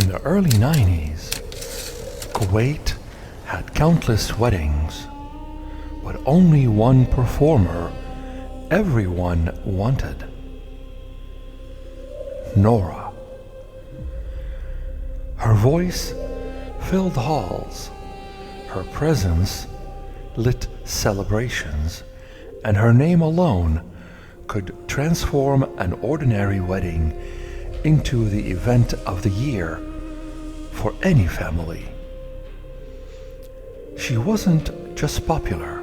In the early 90s, Kuwait had countless weddings, but only one performer everyone wanted. Norah. Her voice filled halls, her presence lit celebrations, and her name alone could transform an ordinary wedding into the event of the year for any family. She wasn't just popular,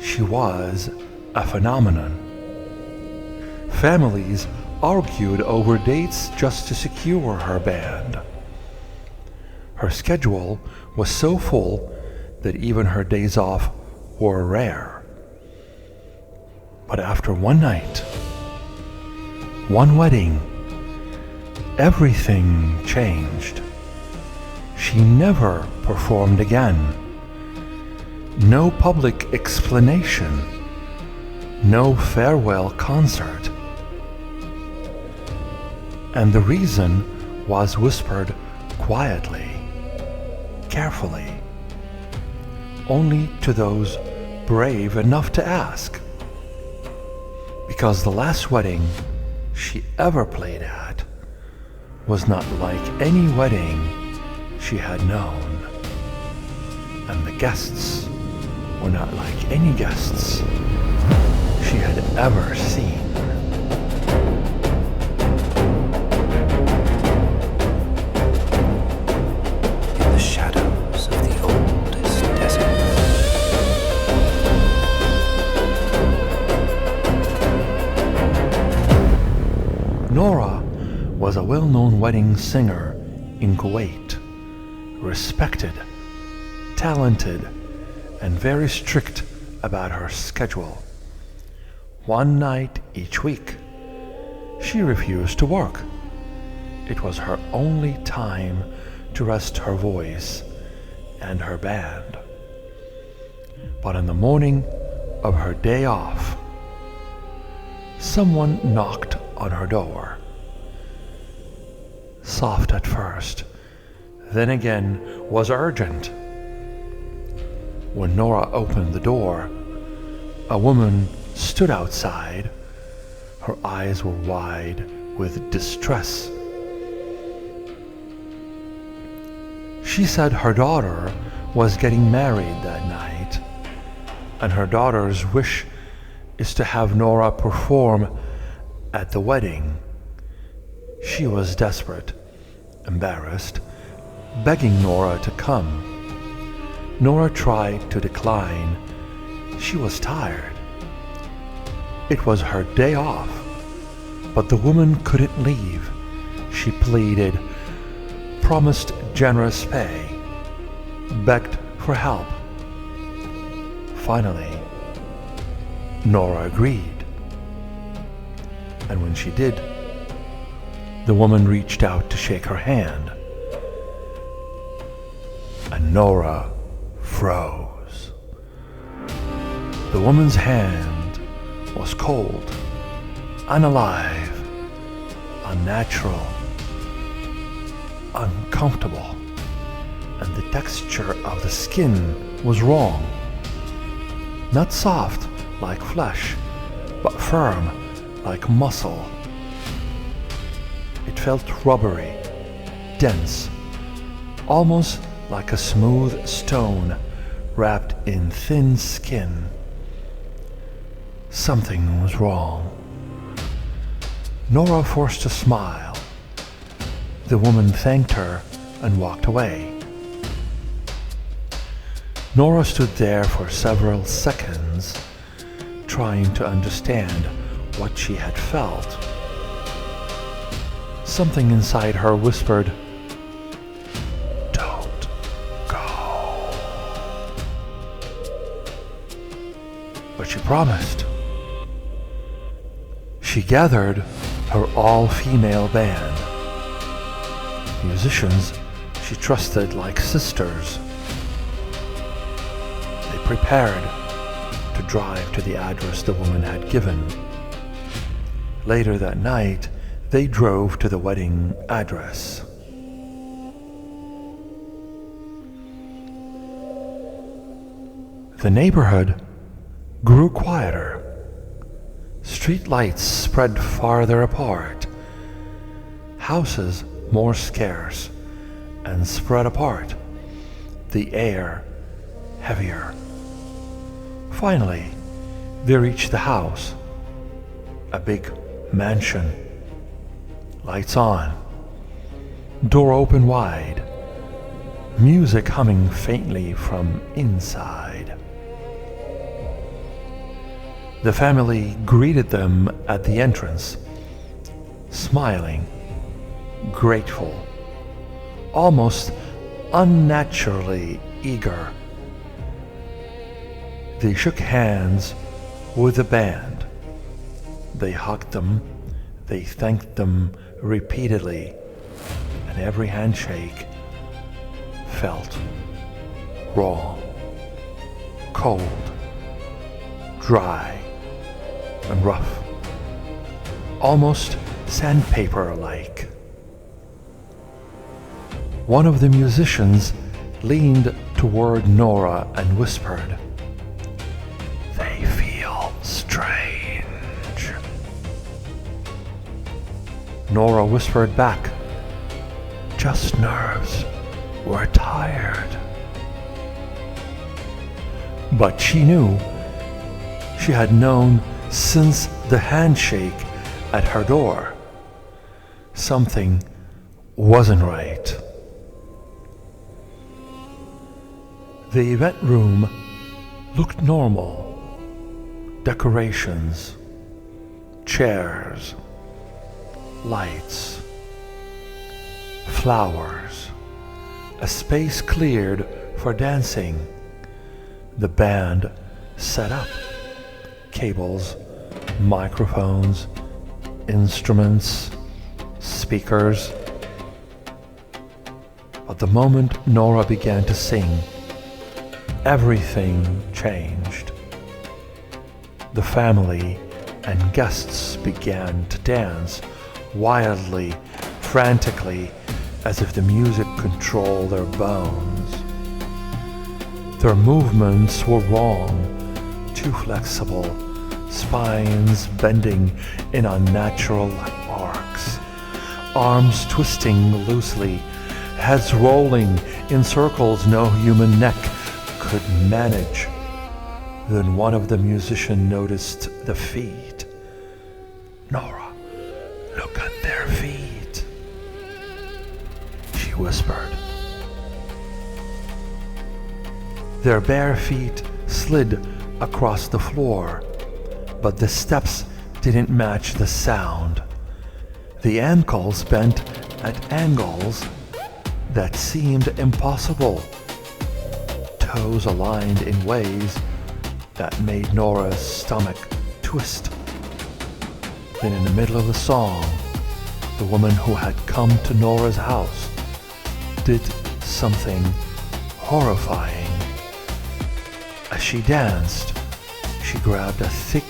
she was a phenomenon. Families argued over dates just to secure her band. Her schedule was so full that even her days off were rare. But after one night, one wedding, everything changed. She never performed again. No public explanation, no farewell concert. And the reason was whispered quietly, carefully, only to those brave enough to ask. Because the last wedding she ever played at was not like any wedding she had known, and the guests were not like any guests she had ever seen. In the shadows of the oldest desert, Norah was a well-known wedding singer in Kuwait, respected, talented, and very strict about her schedule. One night each week, she refused to work. It was her only time to rest her voice and her band. But on the morning of her day off, someone knocked on her door. Soft at first, then again was urgent. When Norah opened the door, a woman stood outside. Her eyes were wide with distress. She said her daughter was getting married that night, and her daughter's wish is to have Norah perform at the wedding. She was desperate, embarrassed, begging Norah to come. Norah tried to decline. She was tired. It was her day off, but the woman couldn't leave. She pleaded, promised generous pay, begged for help. Finally, Norah agreed. And when she did, the woman reached out to shake her hand, and Norah froze. The woman's hand was cold, unalive, unnatural, uncomfortable, and the texture of the skin was wrong. Not soft like flesh, but firm like muscle. It felt rubbery, dense, almost like a smooth stone wrapped in thin skin. Something was wrong. Norah forced a smile. The woman thanked her and walked away. Norah stood there for several seconds, trying to understand what she had felt. Something inside her whispered, "Don't go." But she promised. She gathered her all-female band, musicians she trusted like sisters. They prepared to drive to the address the woman had given. Later that night, they drove to the wedding address. The neighborhood grew quieter. Street lights spread farther apart. Houses more scarce and spread apart. The air heavier. Finally, they reached the house. A big mansion. Lights on. Door open wide. Music humming faintly from inside. The family greeted them at the entrance, smiling, grateful, almost unnaturally eager. They shook hands with the band. They hugged them. They thanked them repeatedly, and every handshake felt wrong, cold, dry, and rough, almost sandpaper-like. One of the musicians leaned toward Norah and whispered, "They feel strange." Norah whispered back, "Just nerves. We're tired." But she knew. She had known since the handshake at her door. Something wasn't right. The event room looked normal. Decorations, chairs, lights, flowers, a space cleared for dancing. The band set up. Cables, microphones, instruments, speakers. But the moment Norah began to sing, everything changed. The family and guests began to dance wildly, frantically, as if the music controlled their bones. Their movements were wrong, too flexible, spines bending in unnatural arcs, arms twisting loosely, heads rolling in circles no human neck could manage. Then one of the musicians noticed the feet. "Norah, look at their feet," she whispered. Their bare feet slid across the floor, but the steps didn't match the sound. The ankles bent at angles that seemed impossible. Toes aligned in ways that made Norah's stomach twist. Then in the middle of the song, the woman who had come to Norah's house did something horrifying. As she danced, she grabbed a thick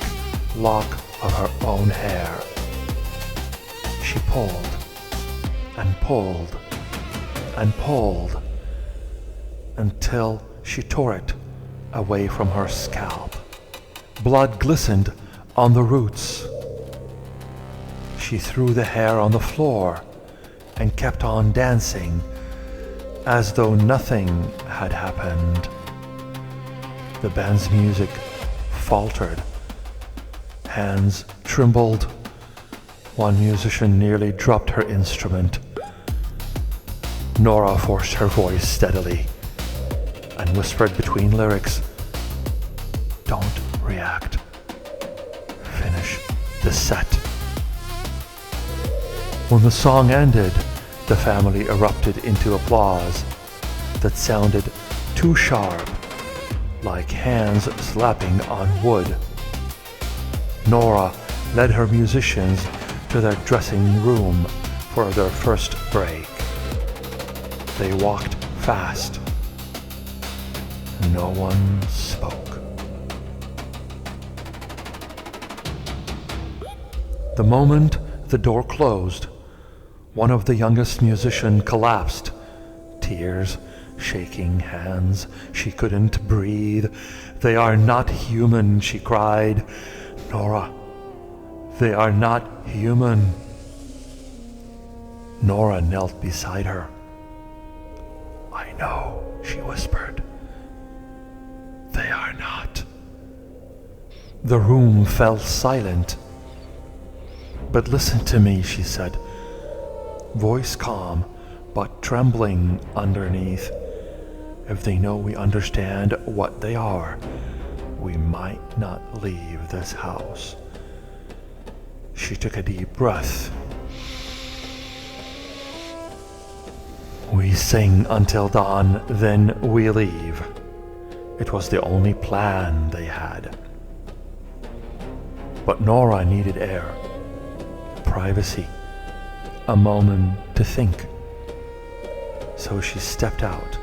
lock of her own hair. She pulled and pulled and pulled until she tore it away from her scalp. Blood glistened on the roots. She threw the hair on the floor and kept on dancing as though nothing had happened. The band's music faltered. Hands trembled. One musician nearly dropped her instrument. Norah forced her voice steadily and whispered between lyrics, "Don't react. Finish the set." When the song ended, the family erupted into applause that sounded too sharp, like hands slapping on wood. Norah led her musicians to their dressing room for their first break. They walked fast. No one spoke. The moment the door closed, one of the youngest musicians collapsed, tears shaking hands. She couldn't breathe. "They are not human," she cried. "Norah, they are not human." Norah knelt beside her. "I know," she whispered. "They are not." The room fell silent. "But listen to me," she said, voice calm but trembling underneath. "If they know we understand what they are, we might not leave this house." She took a deep breath. "We sing until dawn, then we leave." It was the only plan they had. But Norah needed air, privacy, a moment to think. So she stepped out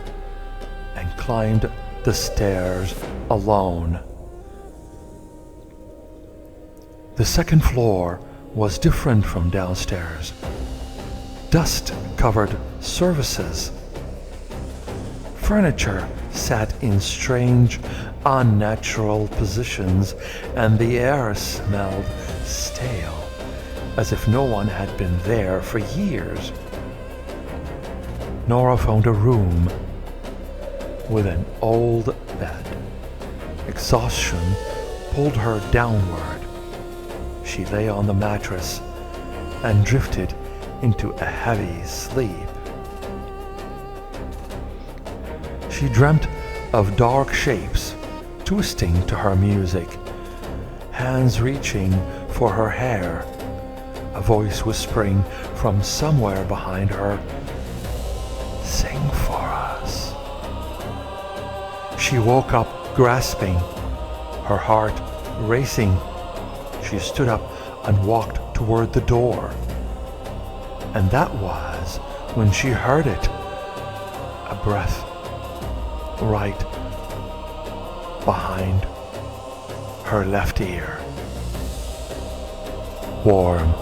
and climbed the stairs alone. The second floor was different from downstairs. Dust covered surfaces. Furniture sat in strange, unnatural positions, and the air smelled stale, as if no one had been there for years. Norah found a room with an old bed. Exhaustion pulled her downward. She lay on the mattress and drifted into a heavy sleep. She dreamt of dark shapes twisting to her music, hands reaching for her hair, a voice whispering from somewhere behind her, "Sing for us." She woke up grasping, her heart racing. She stood up and walked toward the door. And that was when she heard it, a breath right behind her left ear. Warm,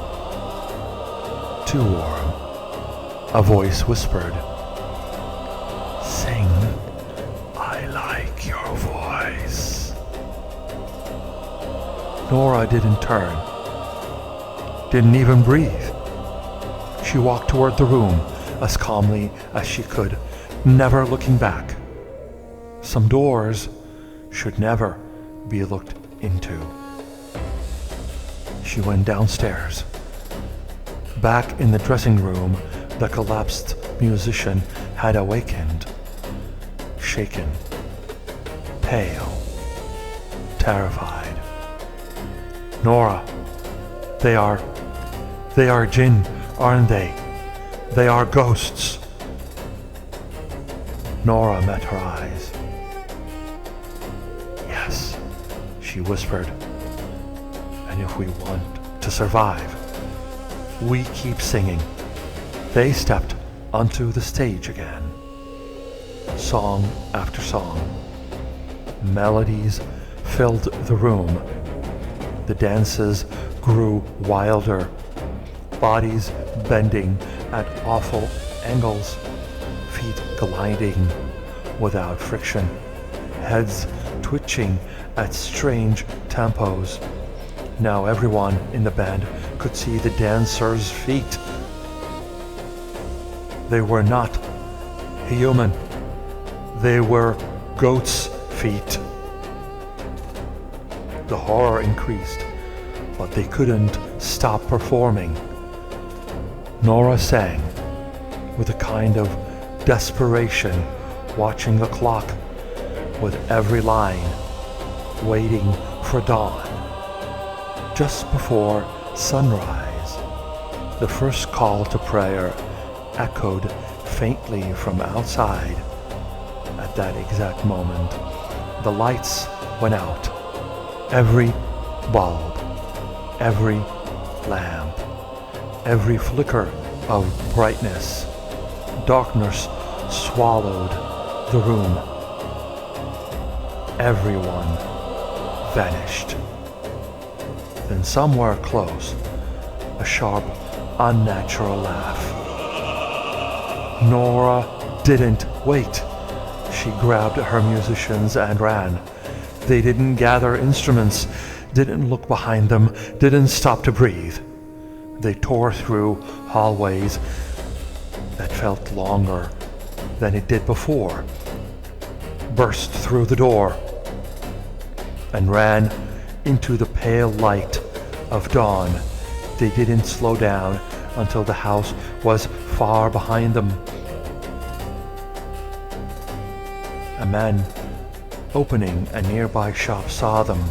too warm, a voice whispered, "Sing, I like your voice." Norah didn't turn, didn't even breathe. She walked toward the room as calmly as she could, never looking back. Some doors should never be looked into. She went downstairs. Back in the dressing room, the collapsed musician had awakened, shaken, pale, terrified. "Norah, they are Jinn, aren't they? They are ghosts." Norah met her eyes. "Yes," she whispered. "And if we want to survive, we keep singing." They stepped onto the stage again. Song after song. Melodies filled the room. The dances grew wilder. Bodies bending at awful angles. Feet gliding without friction. Heads twitching at strange tempos. Now everyone in the band could see the dancers' feet. They were not human. They were goats' feet. The horror increased, but they couldn't stop performing. Norah sang with a kind of desperation, watching the clock with every line, waiting for dawn. Just before sunrise, the first call to prayer echoed faintly from outside. At that exact moment, the lights went out. Every bulb, every lamp, every flicker of brightness. Darkness swallowed the room. Everyone vanished. Then somewhere close, a sharp, unnatural laugh. Norah didn't wait. She grabbed her musicians and ran. They didn't gather instruments, didn't look behind them, didn't stop to breathe. They tore through hallways that felt longer than it did before, burst through the door, and ran into the pale light of dawn. They didn't slow down until the house was far behind them. A man opening a nearby shop saw them,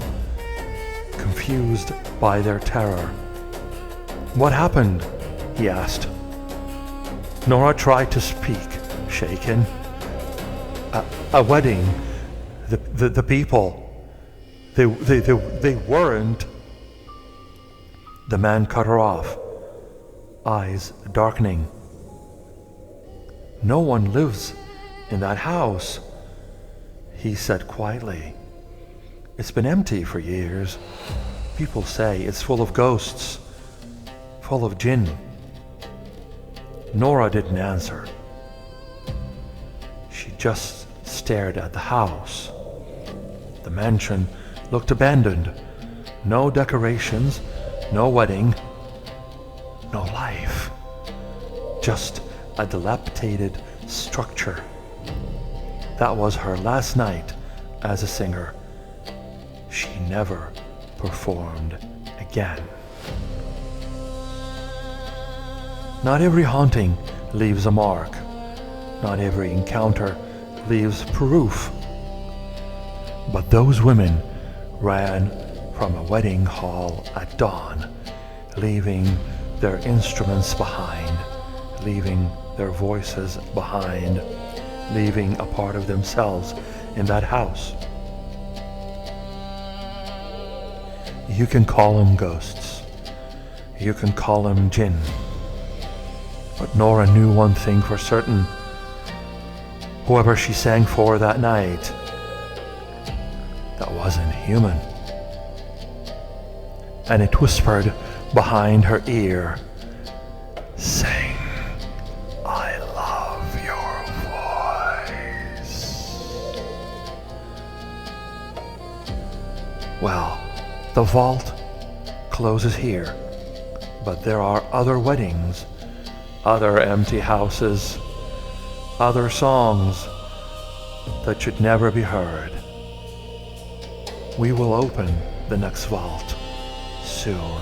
confused by their terror. "What happened?" he asked. Norah tried to speak, shaken. A wedding. The people. They weren't. The man cut her off, eyes darkening. "No one lives in that house," he said quietly. "It's been empty for years. People say it's full of ghosts, full of Jinn." Norah didn't answer. She just stared at the house. The mansion looked abandoned. No decorations, no wedding, no life. Just a dilapidated structure. That was her last night as a singer. She never performed again. Not every haunting leaves a mark. Not every encounter leaves proof. But those women ran from a wedding hall at dawn, leaving their instruments behind, leaving their voices behind, leaving a part of themselves in that house. You can call them ghosts. You can call them Jinn. But Norah knew one thing for certain. Whoever she sang for that night, that wasn't human. And it whispered behind her ear, "Sing, I love your voice." Well, the vault closes here, but there are other weddings, other empty houses, other songs that should never be heard. We will open the next vault soon.